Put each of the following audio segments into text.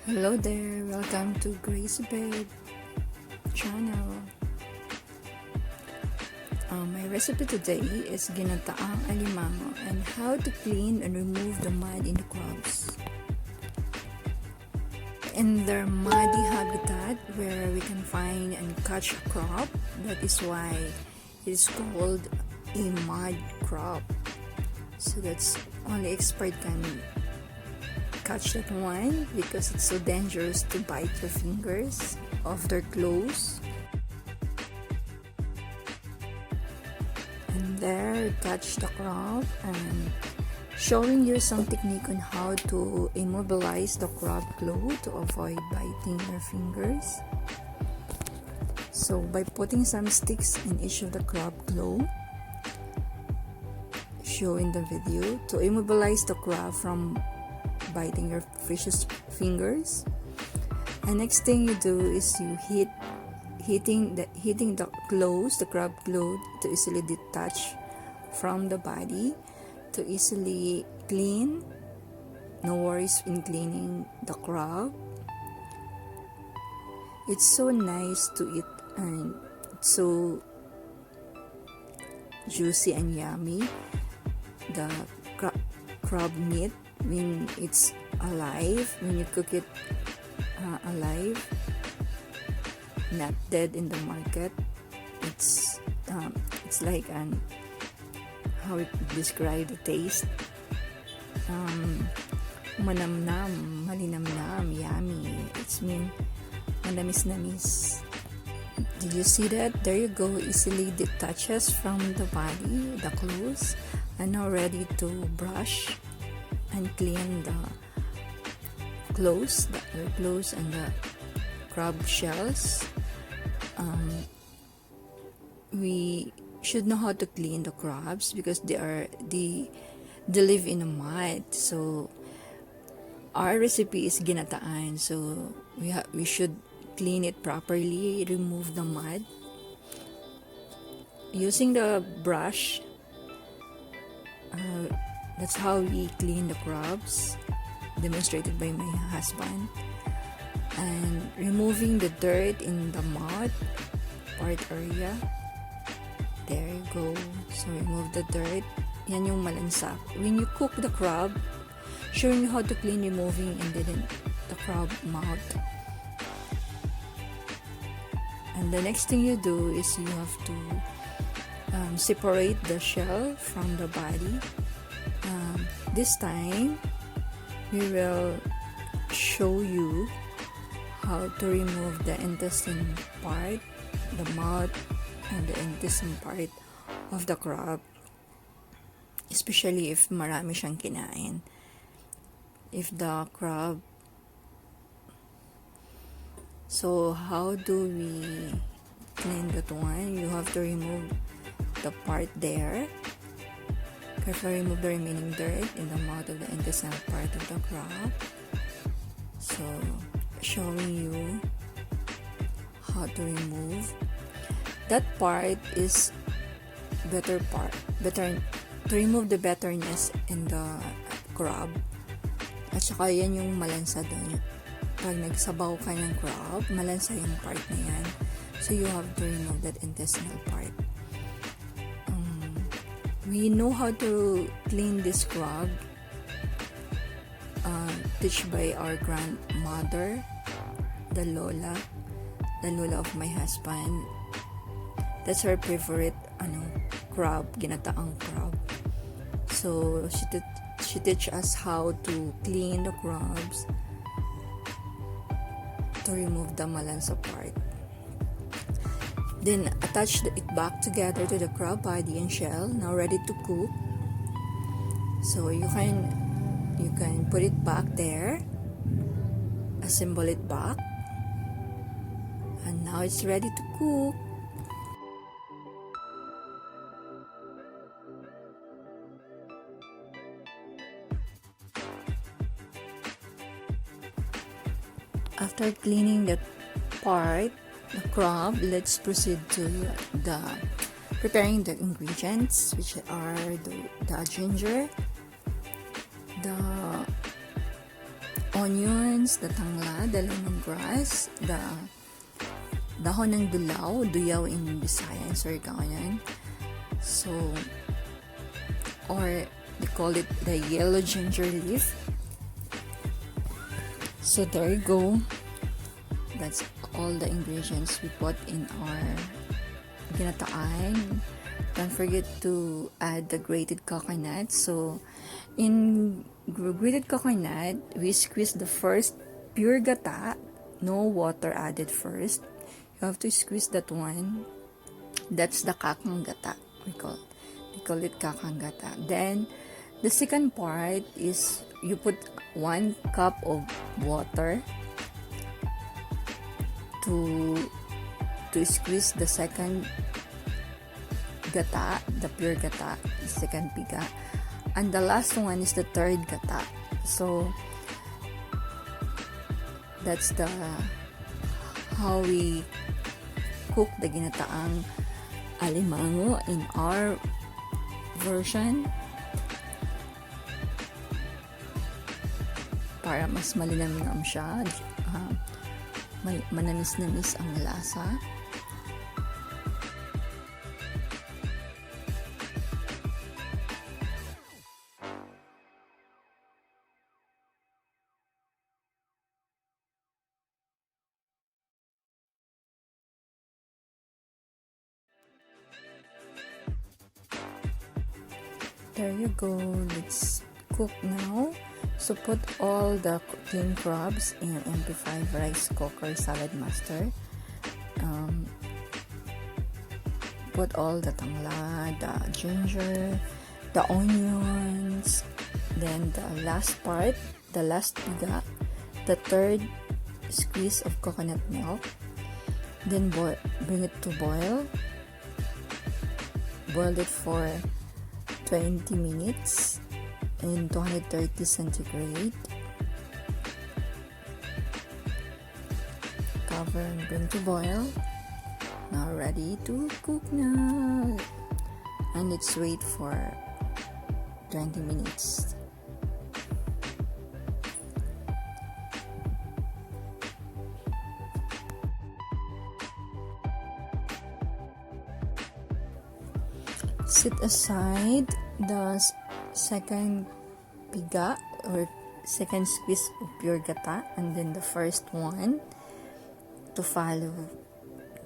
Hello there, welcome to Grace Babe channel. My recipe today is Ginataang Alimango and how to clean and remove the mud in the crops. In their muddy habitat where we can find and catch a crop, that is why it is called a mud crop. So that's only expert can catch that one because it's so dangerous to bite your fingers off their clothes. And there, touch the crop and showing you some technique on how to immobilize the crop claw to avoid biting your fingers. So by putting some sticks in each of the crop claw, show in the video, to immobilize the crop from biting your precious fingers. And next thing you do is you hitting the claws, the crab claw, to easily detach from the body, to easily clean. No worries in cleaning the crab. It's so nice to eat and it's so juicy and yummy. The crab meat when it's alive, when you cook it alive, not dead in the market, it's like how it describe the taste, manamnam, malinamnam, yummy. It's mean manamis-namis. Did you see that? There you go, easily detaches from the body, the clothes, and now ready to brush and clean the clothes, and the crab shells. We should know how to clean the crabs because they live in the mud. So our recipe is ginataan, so we should clean it properly, remove the mud using the brush. That's how we clean the crabs, demonstrated by my husband. And removing the dirt in the mud part area. There you go. So remove the dirt. Yan yung malansak. When you cook the crab, showing you how to clean, removing and then the crab mouth. And the next thing you do is you have to separate the shell from the body. This time we will show you how to remove the intestine part, the mouth and the intestine part of the crab, especially if marami siyang kinain. If the crab, so how do we clean that one? You have to remove the part there. Carefully remove the remaining dirt in the mouth of the intestinal part of the crab. So showing you how to remove that part is better to remove the bitterness in the crab. At saka yan yung malansa doon. Pag nagsabaw ka ng crab, malansa yung part na yan. So you have to remove that intestinal part. We know how to clean this crab, teach by our grandmother, the lola of my husband. That's her favorite crab, ginataang crab. So she teach us how to clean the crabs, to remove the malansa part. Then attach it back together to the crab body and shell, now ready to cook. So you can put it back there, assemble it back, and now it's ready to cook. After cleaning that part, the crab, let's proceed to preparing the ingredients, which are the ginger, the onions, the tanglad, the lemongrass, the dahon ng dulaw in Bisaya and Surigao yan. So, or they call it the yellow ginger leaf. So there you go. That's all the ingredients we put in our ginataang. Don't forget to add the grated coconut. So in grated coconut, we squeeze the first pure gata, no water added first. You have to squeeze that one. That's the kakang gata. We call it kakang gata. Then the second part is you put 1 cup of water to squeeze the second gata, the pure gata, the second piga, and the last one is the third gata. So that's the how we cook the ginataang alimango in our version, para mas malinamnam siya, manamis-namis ang lasa. There you go. Let's cook now. So put all the clean crabs in Mp5 rice cooker Saladmaster. Put all the tanglad, the ginger, the onions, then the last part, the last piga, the third squeeze of coconut milk. Then bring it to boil. Boil it for 20 minutes in 230 centigrade. Cover and bring to boil. Now ready to cook now. And let's wait for 20 minutes. Set aside the second piga or second squeeze of pure gata, and then the first one to follow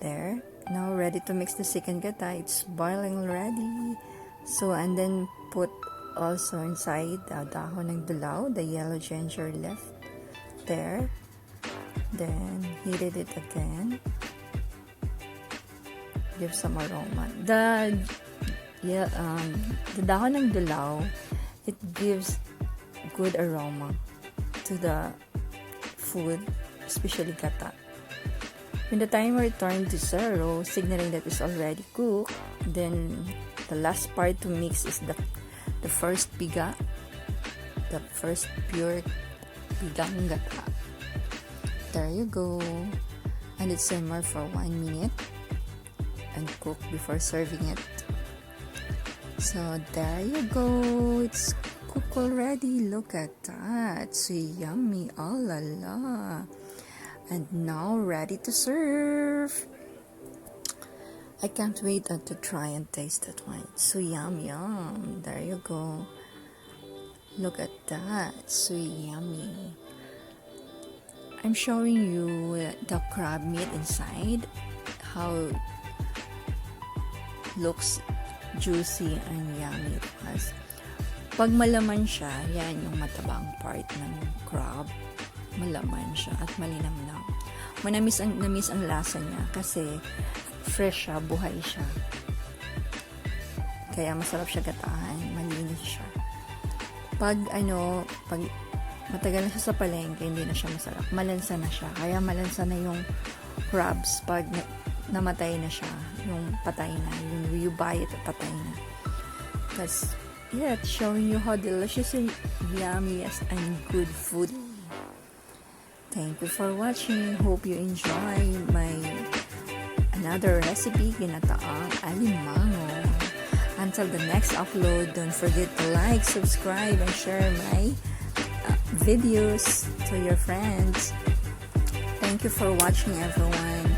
there. Now ready to mix the second gata. It's boiling already. So, and then put also inside the dahon ng dulaw, the yellow ginger left there. Then heated it again. Give some aroma. The dahon ng dulaw, it gives good aroma to the food, especially gata. When the timer turned to 0, signaling that it's already cooked, then the last part to mix is the first piga, the first pure pigang gata. There you go. And it simmer for 1 minute and cook before serving it. So there you go. It's cooked already. Look at that. So yummy. Oh la la. And now ready to serve. I can't wait to try and taste that one. It's so yum. There you go. Look at that. So yummy. I'm showing you the crab meat inside. How looks juicy and yummy it was. Pag malaman siya, yan yung matabang part ng crab. Malaman siya at malinamnam. Namis ang lasa niya kasi fresh siya, buhay siya. Kaya masarap siya gataan, malinis siya. Pag matagal na siya sa palengke, hindi na siya masarap. Malansa na siya. Kaya malansa na yung crabs pag namatay na siya, yung patay na, you buy it, patay na. That's it, showing you how delicious and yummy and good food. Thank you for watching. Hope you enjoy my another recipe, Ginataang Alimango. Until the next upload, don't forget to like, subscribe, and share videos to your friends. Thank you for watching, everyone.